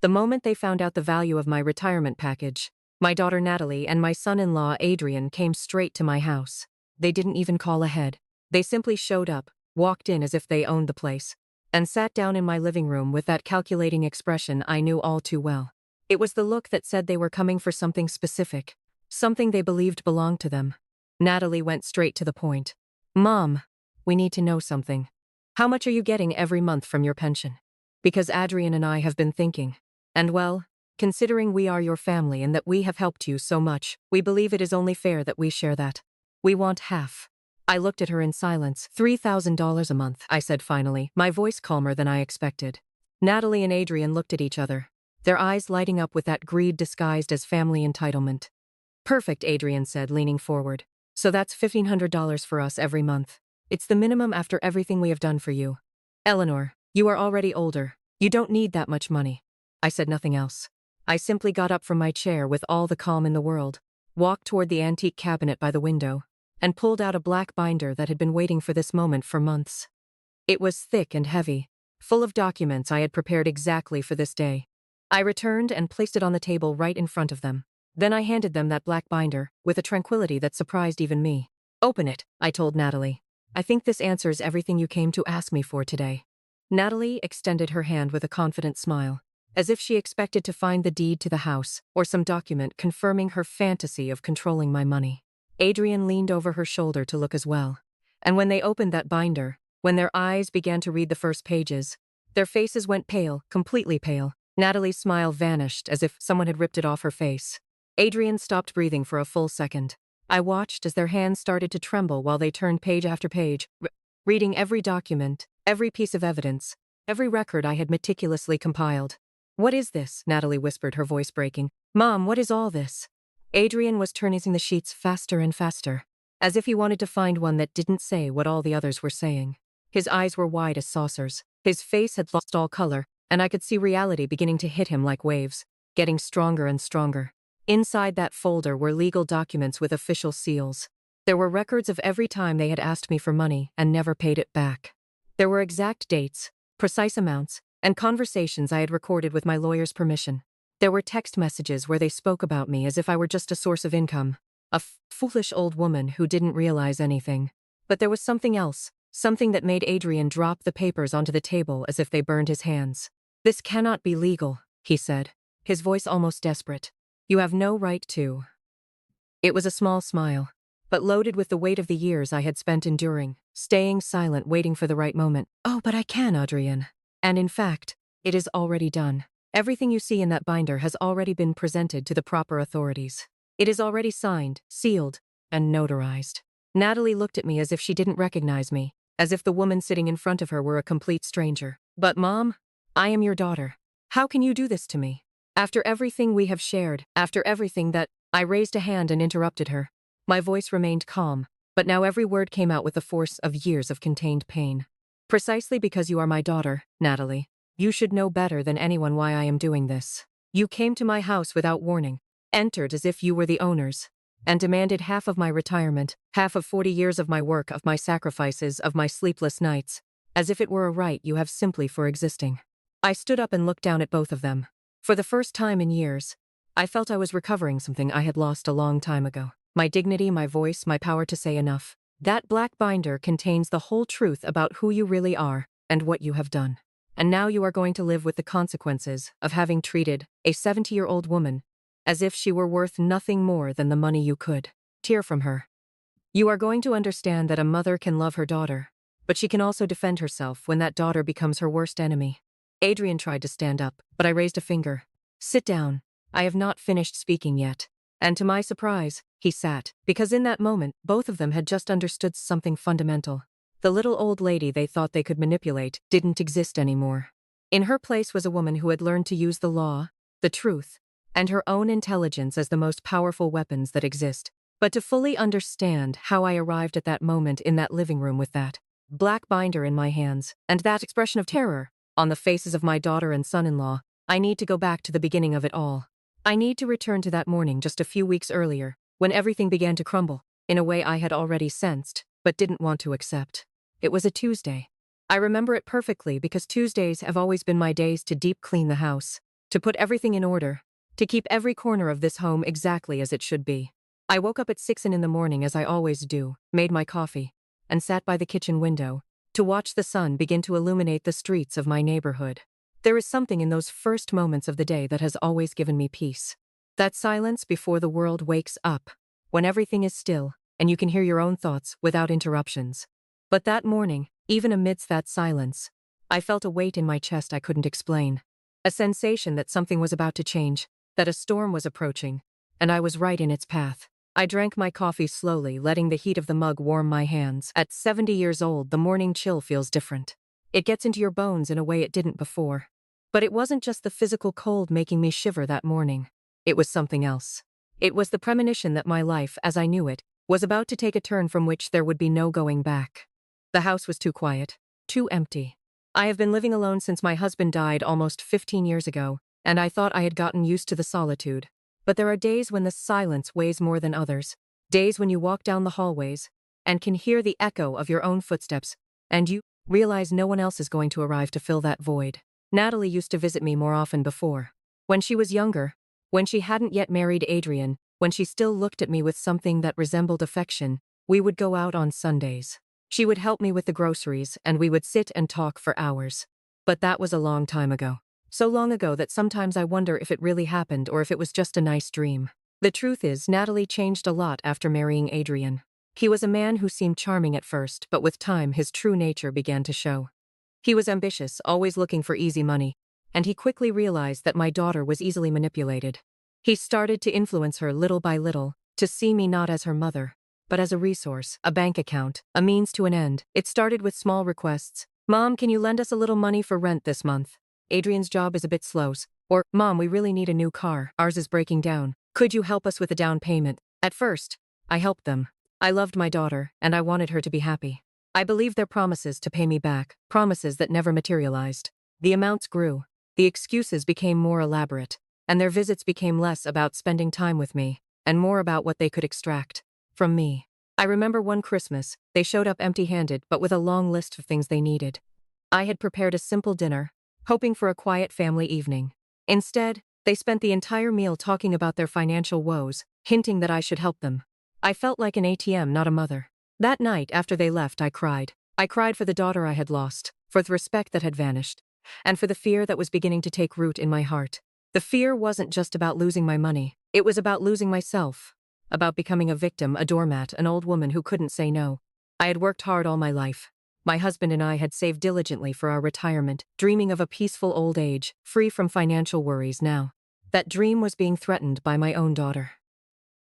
The moment they found out the value of my retirement package, my daughter Natalie and my son-in-law Adrian came straight to my house. They didn't even call ahead. They simply showed up, walked in as if they owned the place, and sat down in my living room with that calculating expression I knew all too well. It was the look that said they were coming for something specific, something they believed belonged to them. Natalie went straight to the point. "Mom, we need to know something. How much are you getting every month from your pension? Because Adrian and I have been thinking. And well, considering we are your family and that we have helped you so much, we believe it is only fair that we share that. We want half." I looked at her in silence. $3,000 a month, I said finally, my voice calmer than I expected. Natalie and Adrian looked at each other, their eyes lighting up with that greed disguised as family entitlement. "Perfect," Adrian said, leaning forward. "So that's $1,500 for us every month. It's the minimum after everything we have done for you. Eleanor, you are already older. You don't need that much money." I said nothing else. I simply got up from my chair with all the calm in the world, walked toward the antique cabinet by the window, and pulled out a black binder that had been waiting for this moment for months. It was thick and heavy, full of documents I had prepared exactly for this day. I returned and placed it on the table right in front of them. Then I handed them that black binder, with a tranquility that surprised even me. "Open it," I told Natalie. "I think this answers everything you came to ask me for today." Natalie extended her hand with a confident smile, as if she expected to find the deed to the house or some document confirming her fantasy of controlling my money. Adrian leaned over her shoulder to look as well, and when they opened that binder, when their eyes began to read the first pages, their faces went pale, completely pale. Natalie's smile vanished as if someone had ripped it off her face. Adrian stopped breathing for a full second. I watched as their hands started to tremble while they turned page after page, reading every document, every piece of evidence, every record I had meticulously compiled. "What is this?" Natalie whispered, her voice breaking. "Mom, what is all this?" Adrian was turning the sheets faster and faster, as if he wanted to find one that didn't say what all the others were saying. His eyes were wide as saucers. His face had lost all color, and I could see reality beginning to hit him like waves, getting stronger and stronger. Inside that folder were legal documents with official seals. There were records of every time they had asked me for money and never paid it back. There were exact dates, precise amounts, and conversations I had recorded with my lawyer's permission. There were text messages where they spoke about me as if I were just a source of income, a foolish old woman who didn't realize anything. But there was something else, something that made Adrian drop the papers onto the table as if they burned his hands. "This cannot be legal," he said, his voice almost desperate. "You have no right to." It was a small smile, but loaded with the weight of the years I had spent enduring, staying silent, waiting for the right moment. "Oh, but I can, Adrian. And in fact, it is already done. Everything you see in that binder has already been presented to the proper authorities. It is already signed, sealed, and notarized." Natalie looked at me as if she didn't recognize me, as if the woman sitting in front of her were a complete stranger. "But Mom, I am your daughter. How can you do this to me? After everything we have shared, after everything that—" I raised a hand and interrupted her. My voice remained calm, but now every word came out with the force of years of contained pain. "Precisely because you are my daughter, Natalie. You should know better than anyone why I am doing this. You came to my house without warning, entered as if you were the owners, and demanded half of my retirement, half of 40 years of my work, of my sacrifices, of my sleepless nights, as if it were a right you have simply for existing." I stood up and looked down at both of them. For the first time in years, I felt I was recovering something I had lost a long time ago. My dignity, my voice, my power to say enough. That black binder contains the whole truth about who you really are and what you have done. And now you are going to live with the consequences of having treated a 70-year-old woman as if she were worth nothing more than the money you could tear from her. You are going to understand that a mother can love her daughter, but she can also defend herself when that daughter becomes her worst enemy. Adrian tried to stand up, but I raised a finger. "Sit down. I have not finished speaking yet." And to my surprise, he sat, because in that moment, both of them had just understood something fundamental. The little old lady they thought they could manipulate didn't exist anymore. In her place was a woman who had learned to use the law, the truth, and her own intelligence as the most powerful weapons that exist. But to fully understand how I arrived at that moment in that living room with that black binder in my hands, and that expression of terror on the faces of my daughter and son-in-law, I need to go back to the beginning of it all. I need to return to that morning just a few weeks earlier, when everything began to crumble, in a way I had already sensed, but didn't want to accept. It was a Tuesday. I remember it perfectly because Tuesdays have always been my days to deep clean the house, to put everything in order, to keep every corner of this home exactly as it should be. I woke up at 6 in the morning as I always do, made my coffee, and sat by the kitchen window to watch the sun begin to illuminate the streets of my neighborhood. There is something in those first moments of the day that has always given me peace. That silence before the world wakes up, when everything is still, and you can hear your own thoughts without interruptions. But that morning, even amidst that silence, I felt a weight in my chest I couldn't explain. A sensation that something was about to change, that a storm was approaching, and I was right in its path. I drank my coffee slowly, letting the heat of the mug warm my hands. At 70 years old, the morning chill feels different. It gets into your bones in a way it didn't before. But it wasn't just the physical cold making me shiver that morning. It was something else. It was the premonition that my life, as I knew it, was about to take a turn from which there would be no going back. The house was too quiet, too empty. I have been living alone since my husband died almost 15 years ago, and I thought I had gotten used to the solitude. But there are days when the silence weighs more than others. Days when you walk down the hallways and can hear the echo of your own footsteps, and you realize no one else is going to arrive to fill that void. Natalie used to visit me more often before. When she was younger, when she hadn't yet married Adrian, when she still looked at me with something that resembled affection, we would go out on Sundays. She would help me with the groceries, and we would sit and talk for hours. But that was a long time ago. So long ago that sometimes I wonder if it really happened or if it was just a nice dream. The truth is, Natalie changed a lot after marrying Adrian. He was a man who seemed charming at first, but with time his true nature began to show. He was ambitious, always looking for easy money, and he quickly realized that my daughter was easily manipulated. He started to influence her little by little, to see me not as her mother, but as a resource, a bank account, a means to an end. It started with small requests. Mom, can you lend us a little money for rent this month? Adrian's job is a bit slow. Or, Mom, we really need a new car. Ours is breaking down. Could you help us with a down payment? At first, I helped them. I loved my daughter, and I wanted her to be happy. I believed their promises to pay me back, promises that never materialized. The amounts grew. The excuses became more elaborate, and their visits became less about spending time with me, and more about what they could extract from me. I remember one Christmas, they showed up empty-handed but with a long list of things they needed. I had prepared a simple dinner, hoping for a quiet family evening. Instead, they spent the entire meal talking about their financial woes, hinting that I should help them. I felt like an ATM, not a mother. That night, after they left, I cried. I cried for the daughter I had lost, for the respect that had vanished, and for the fear that was beginning to take root in my heart. The fear wasn't just about losing my money. It was about losing myself, about becoming a victim, a doormat, an old woman who couldn't say no. I had worked hard all my life. My husband and I had saved diligently for our retirement, dreaming of a peaceful old age, free from financial worries now. That dream was being threatened by my own daughter.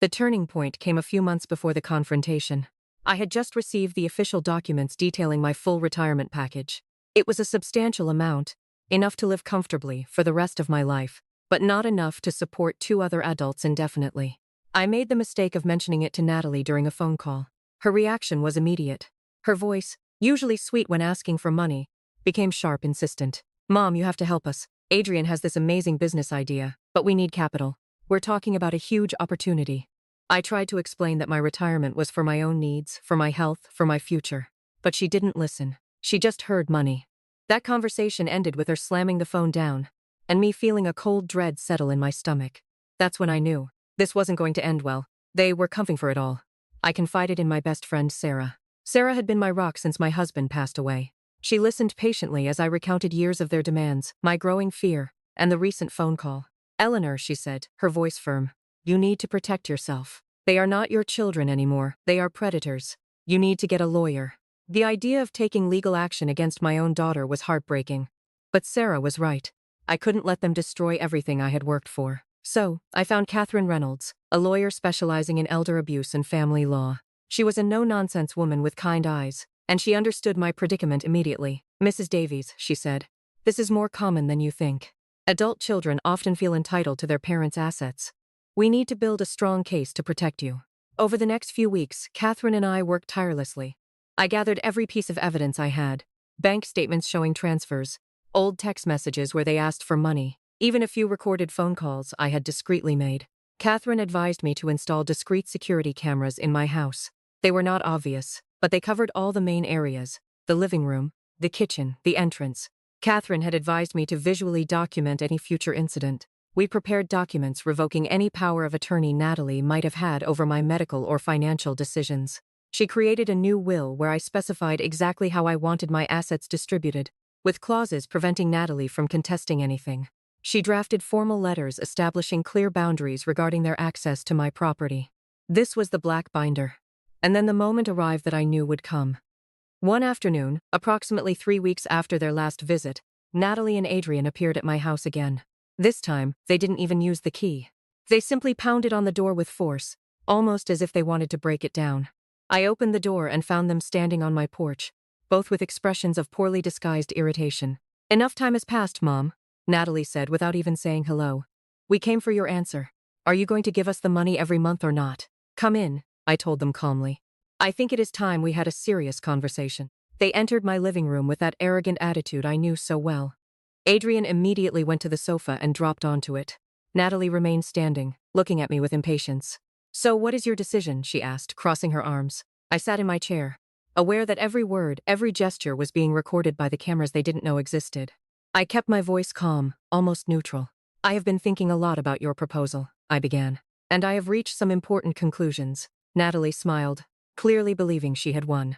The turning point came a few months before the confrontation. I had just received the official documents detailing my full retirement package. It was a substantial amount, enough to live comfortably for the rest of my life, but not enough to support 2 other adults indefinitely. I made the mistake of mentioning it to Natalie during a phone call. Her reaction was immediate. Her voice, usually sweet when asking for money, became sharp, insistent. Mom, you have to help us. Adrian has this amazing business idea, but we need capital. We're talking about a huge opportunity. I tried to explain that my retirement was for my own needs, for my health, for my future. But she didn't listen. She just heard money. That conversation ended with her slamming the phone down, and me feeling a cold dread settle in my stomach. That's when I knew. This wasn't going to end well. They were coming for it all. I confided in my best friend, Sarah. Sarah had been my rock since my husband passed away. She listened patiently as I recounted years of their demands, my growing fear, and the recent phone call. Eleanor, she said, her voice firm. You need to protect yourself. They are not your children anymore. They are predators. You need to get a lawyer. The idea of taking legal action against my own daughter was heartbreaking. But Sarah was right. I couldn't let them destroy everything I had worked for. So, I found Catherine Reynolds, a lawyer specializing in elder abuse and family law. She was a no-nonsense woman with kind eyes, and she understood my predicament immediately. Mrs. Davies, she said, this is more common than you think. Adult children often feel entitled to their parents' assets. We need to build a strong case to protect you. Over the next few weeks, Catherine and I worked tirelessly. I gathered every piece of evidence I had. Bank statements showing transfers, old text messages where they asked for money, even a few recorded phone calls I had discreetly made. Catherine advised me to install discreet security cameras in my house. They were not obvious, but they covered all the main areas: the living room, the kitchen, the entrance. Catherine had advised me to visually document any future incident. We prepared documents revoking any power of attorney Natalie might have had over my medical or financial decisions. She created a new will where I specified exactly how I wanted my assets distributed, with clauses preventing Natalie from contesting anything. She drafted formal letters establishing clear boundaries regarding their access to my property. This was the black binder. And then the moment arrived that I knew would come. One afternoon, approximately 3 weeks after their last visit, Natalie and Adrian appeared at my house again. This time, they didn't even use the key. They simply pounded on the door with force, almost as if they wanted to break it down. I opened the door and found them standing on my porch, both with expressions of poorly disguised irritation. "Enough time has passed, Mom," Natalie said without even saying hello. "We came for your answer. Are you going to give us the money every month or not?" "Come in," I told them calmly. "I think it is time we had a serious conversation." They entered my living room with that arrogant attitude I knew so well. Adrian immediately went to the sofa and dropped onto it. Natalie remained standing, looking at me with impatience. "So what is your decision?" she asked, crossing her arms. I sat in my chair, aware that every word, every gesture was being recorded by the cameras they didn't know existed. I kept my voice calm, almost neutral. "I have been thinking a lot about your proposal," I began. "And I have reached some important conclusions." Natalie smiled, clearly believing she had won.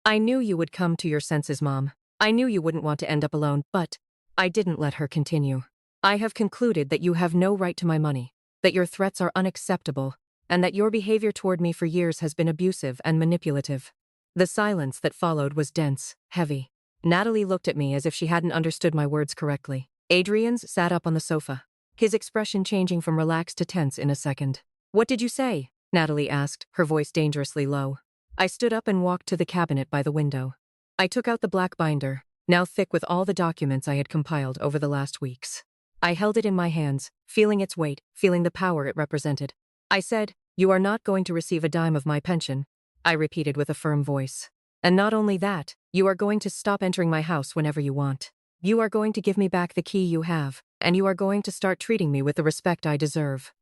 "I knew you would come to your senses, Mom. I knew you wouldn't want to end up alone, but..." I didn't let her continue. "I have concluded that you have no right to my money, that your threats are unacceptable, and that your behavior toward me for years has been abusive and manipulative." The silence that followed was dense, heavy. Natalie looked at me as if she hadn't understood my words correctly. Adrian sat up on the sofa, his expression changing from relaxed to tense in a second. "What did you say?" Natalie asked, her voice dangerously low. I stood up and walked to the cabinet by the window. I took out the black binder, now thick with all the documents I had compiled over the last weeks. I held it in my hands, feeling its weight, feeling the power it represented. I said, "You are not going to receive a dime of my pension," I repeated with a firm voice. "And not only that, you are going to stop entering my house whenever you want. You are going to give me back the key you have, and you are going to start treating me with the respect I deserve."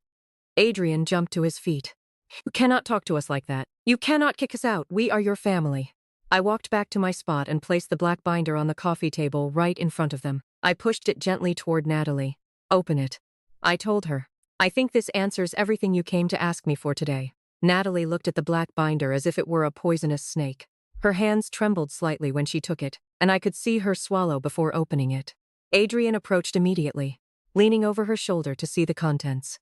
Adrian jumped to his feet. "You cannot talk to us like that. You cannot kick us out. We are your family." I walked back to my spot and placed the black binder on the coffee table right in front of them. I pushed it gently toward Natalie. "Open it," I told her. "I think this answers everything you came to ask me for today." Natalie looked at the black binder as if it were a poisonous snake. Her hands trembled slightly when she took it, and I could see her swallow before opening it. Adrian approached immediately, leaning over her shoulder to see the contents.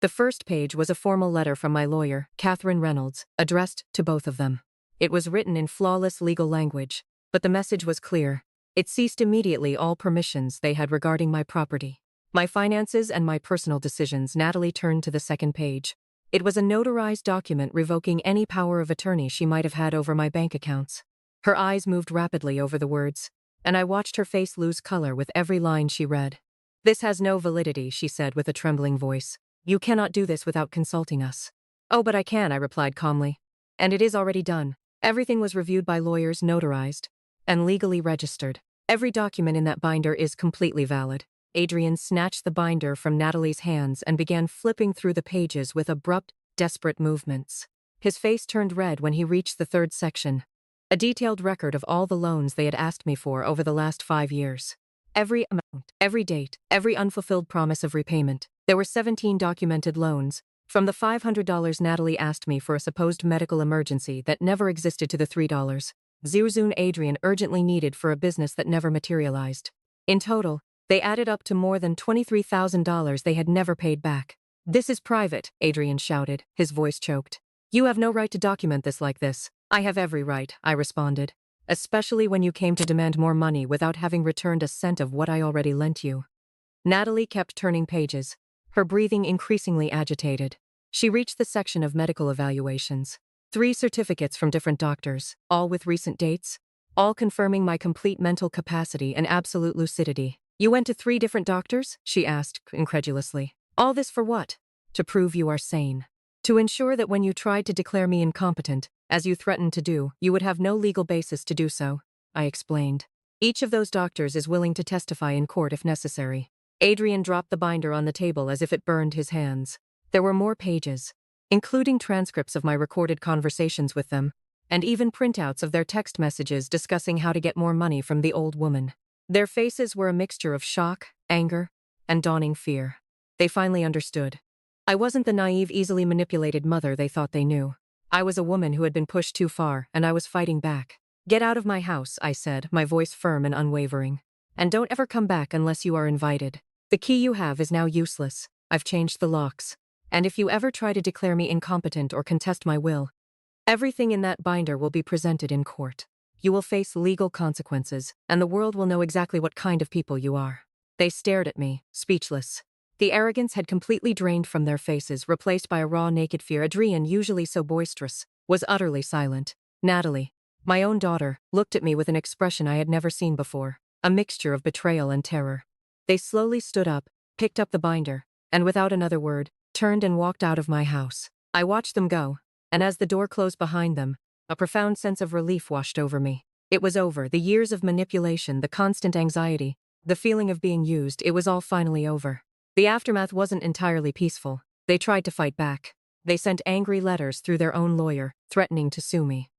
The first page was a formal letter from my lawyer, Catherine Reynolds, addressed to both of them. It was written in flawless legal language, but the message was clear. It ceased immediately all permissions they had regarding my property, my finances, and my personal decisions. Natalie turned to the second page. It was a notarized document revoking any power of attorney she might have had over my bank accounts. Her eyes moved rapidly over the words, and I watched her face lose color with every line she read. "This has no validity," she said with a trembling voice. "You cannot do this without consulting us." "Oh, but I can," I replied calmly. "And it is already done. Everything was reviewed by lawyers, notarized, and legally registered. Every document in that binder is completely valid." Adrian snatched the binder from Natalie's hands and began flipping through the pages with abrupt, desperate movements. His face turned red when he reached the third section, a detailed record of all the loans they had asked me for over the last 5 years. Every amount, every date, every unfulfilled promise of repayment. There were 17 documented loans, from the $500 Natalie asked me for a supposed medical emergency that never existed to the $3,000 Adrian urgently needed for a business that never materialized. In total, they added up to more than $23,000 they had never paid back. "This is private," Adrian shouted, his voice choked. "You have no right to document this like this." "I have every right," I responded. "Especially when you came to demand more money without having returned a cent of what I already lent you." Natalie kept turning pages, her breathing increasingly agitated. She reached the section of medical evaluations. 3 certificates from different doctors, all with recent dates, all confirming my complete mental capacity and absolute lucidity. "You went to 3 different doctors?" she asked incredulously. "All this for what?" "To prove you are sane. To ensure that when you tried to declare me incompetent, as you threatened to do, you would have no legal basis to do so," I explained. "Each of those doctors is willing to testify in court if necessary." Adrian dropped the binder on the table as if it burned his hands. There were more pages, including transcripts of my recorded conversations with them, and even printouts of their text messages discussing how to get more money from the old woman. Their faces were a mixture of shock, anger, and dawning fear. They finally understood. I wasn't the naive, easily manipulated mother they thought they knew. I was a woman who had been pushed too far, and I was fighting back. "Get out of my house," I said, my voice firm and unwavering. "And don't ever come back unless you are invited. The key you have is now useless. I've changed the locks. And if you ever try to declare me incompetent or contest my will, everything in that binder will be presented in court. You will face legal consequences, and the world will know exactly what kind of people you are." They stared at me, speechless. The arrogance had completely drained from their faces, replaced by a raw, naked fear. Adrienne, usually so boisterous, was utterly silent. Natalie, my own daughter, looked at me with an expression I had never seen before, a mixture of betrayal and terror. They slowly stood up, picked up the binder, and without another word, turned and walked out of my house. I watched them go, and as the door closed behind them, a profound sense of relief washed over me. It was over. The years of manipulation, the constant anxiety, the feeling of being used, it was all finally over. The aftermath wasn't entirely peaceful. They tried to fight back. They sent angry letters through their own lawyer, threatening to sue me.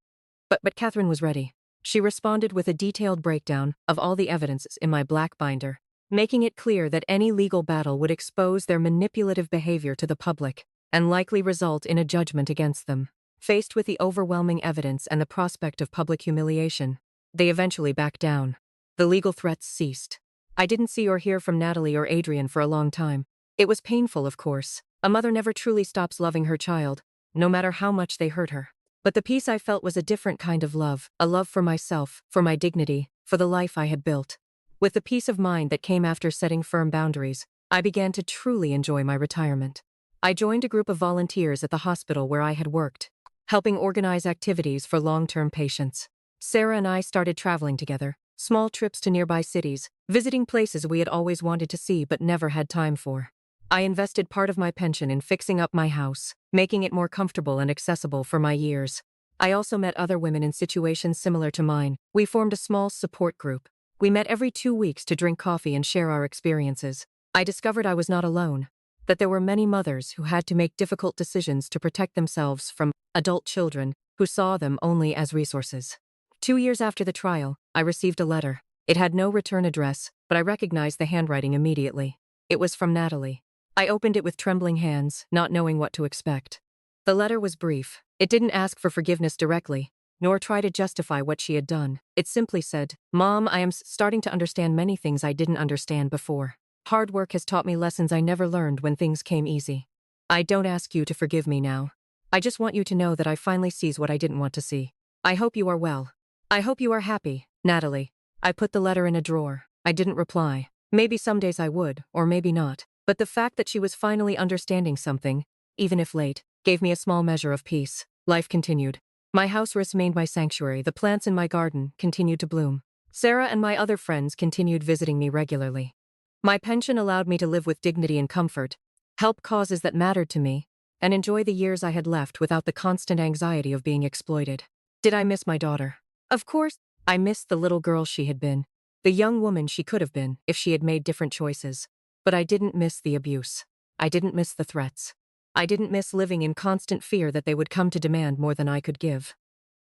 But Catherine was ready. She responded with a detailed breakdown of all the evidences in my black binder, making it clear that any legal battle would expose their manipulative behavior to the public and likely result in a judgment against them. Faced with the overwhelming evidence and the prospect of public humiliation, they eventually backed down. The legal threats ceased. I didn't see or hear from Natalie or Adrienne for a long time. It was painful, of course. A mother never truly stops loving her child, no matter how much they hurt her. But the peace I felt was a different kind of love, a love for myself, for my dignity, for the life I had built. With the peace of mind that came after setting firm boundaries, I began to truly enjoy my retirement. I joined a group of volunteers at the hospital where I had worked, helping organize activities for long-term patients. Sarah and I started traveling together, small trips to nearby cities, visiting places we had always wanted to see but never had time for. I invested part of my pension in fixing up my house, making it more comfortable and accessible for my years. I also met other women in situations similar to mine. We formed a small support group. We met every 2 weeks to drink coffee and share our experiences. I discovered I was not alone, that there were many mothers who had to make difficult decisions to protect themselves from adult children who saw them only as resources. 2 years after the trial, I received a letter. It had no return address, but I recognized the handwriting immediately. It was from Natalie. I opened it with trembling hands, not knowing what to expect. The letter was brief. It didn't ask for forgiveness directly, nor try to justify what she had done. It simply said, "Mom, I am starting to understand many things I didn't understand before. Hard work has taught me lessons I never learned when things came easy. I don't ask you to forgive me now. I just want you to know that I finally sees what I didn't want to see. I hope you are well. I hope you are happy, Natalie." I put the letter in a drawer. I didn't reply. Maybe some days I would, or maybe not. But the fact that she was finally understanding something, even if late, gave me a small measure of peace. Life continued. My house remained my sanctuary. The plants in my garden continued to bloom. Sarah and my other friends continued visiting me regularly. My pension allowed me to live with dignity and comfort, help causes that mattered to me, and enjoy the years I had left without the constant anxiety of being exploited. Did I miss my daughter? Of course, I missed the little girl she had been, the young woman she could have been if she had made different choices. But I didn't miss the abuse. I didn't miss the threats. I didn't miss living in constant fear that they would come to demand more than I could give.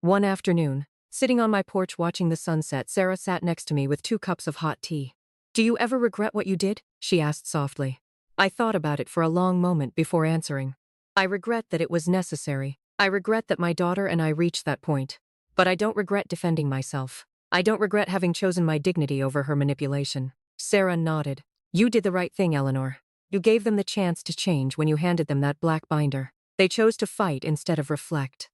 One afternoon, sitting on my porch watching the sunset, Sarah sat next to me with 2 cups of hot tea. "Do you ever regret what you did?" she asked softly. I thought about it for a long moment before answering. I regret that it was necessary. I regret that my daughter and I reached that point. But I don't regret defending myself. I don't regret having chosen my dignity over her manipulation. Sarah nodded. "You did the right thing, Eleanor. You gave them the chance to change when you handed them that black binder. They chose to fight instead of reflect.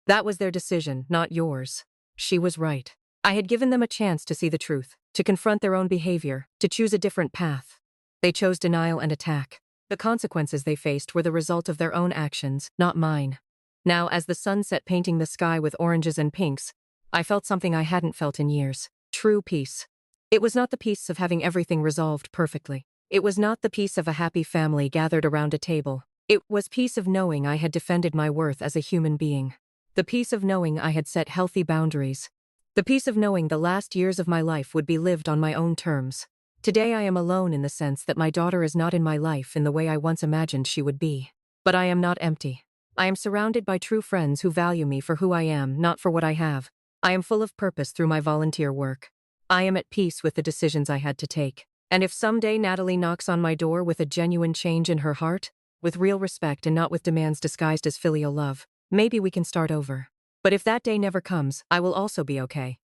That was their decision, not yours." She was right. I had given them a chance to see the truth, to confront their own behavior, to choose a different path. They chose denial and attack. The consequences they faced were the result of their own actions, not mine. Now, as the sun set painting the sky with oranges and pinks, I felt something I hadn't felt in years. True peace. It was not the peace of having everything resolved perfectly. It was not the peace of a happy family gathered around a table. It was peace of knowing I had defended my worth as a human being. The peace of knowing I had set healthy boundaries. The peace of knowing the last years of my life would be lived on my own terms. Today I am alone in the sense that my daughter is not in my life in the way I once imagined she would be. But I am not empty. I am surrounded by true friends who value me for who I am, not for what I have. I am full of purpose through my volunteer work. I am at peace with the decisions I had to take. And if someday Natalie knocks on my door with a genuine change in her heart, with real respect and not with demands disguised as filial love, maybe we can start over. But if that day never comes, I will also be okay.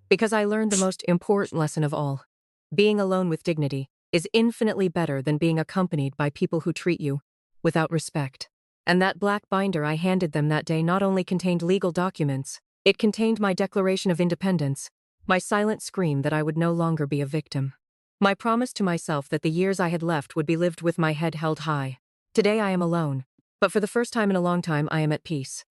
Because I learned the most important lesson of all. Being alone with dignity is infinitely better than being accompanied by people who treat you without respect. And that black binder I handed them that day not only contained legal documents, it contained my Declaration of Independence, my silent scream that I would no longer be a victim. My promise to myself that the years I had left would be lived with my head held high. Today I am alone, but for the first time in a long time I am at peace.